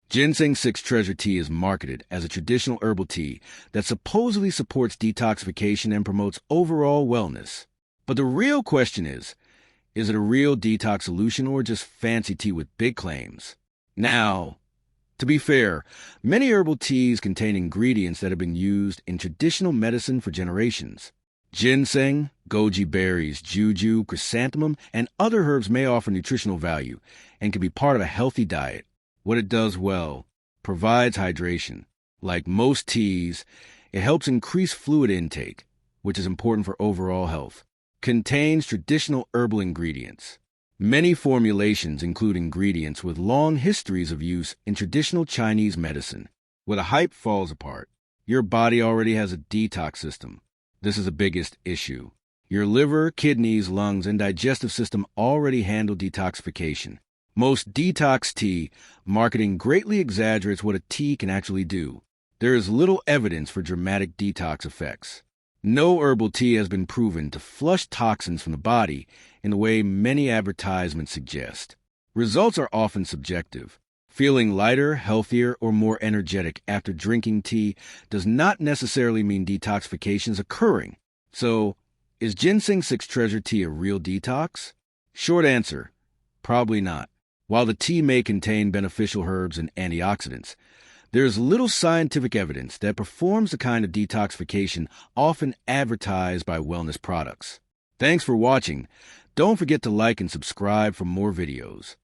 Ginseng Six Treasure Tea is marketed as a traditional herbal tea that supposedly supports detoxification and promotes overall wellness. But the real question is it a real detox solution or just fancy tea with big claims? Now, to be fair, many herbal teas contain ingredients that have been used in traditional medicine for generations. Ginseng, goji berries, juju, chrysanthemum, and other herbs may offer nutritional value and can be part of a healthy diet. What it does well, provides hydration. Like most teas, it helps increase fluid intake, which is important for overall health. Contains traditional herbal ingredients. Many formulations include ingredients with long histories of use in traditional Chinese medicine. Where the hype falls apart, your body already has a detox system. This is the biggest issue. Your liver, kidneys, lungs, and digestive system already handle detoxification. Most detox tea marketing greatly exaggerates what a tea can actually do. There is little evidence for dramatic detox effects. No herbal tea has been proven to flush toxins from the body in the way many advertisements suggest. Results are often subjective. Feeling lighter, healthier, or more energetic after drinking tea does not necessarily mean detoxification is occurring. So, is Ginseng Six Treasure Tea a real detox? Short answer, probably not. While the tea may contain beneficial herbs and antioxidants, there is little scientific evidence that performs the kind of detoxification often advertised by wellness products. Thanks for watching. Don't forget to like and subscribe for more videos.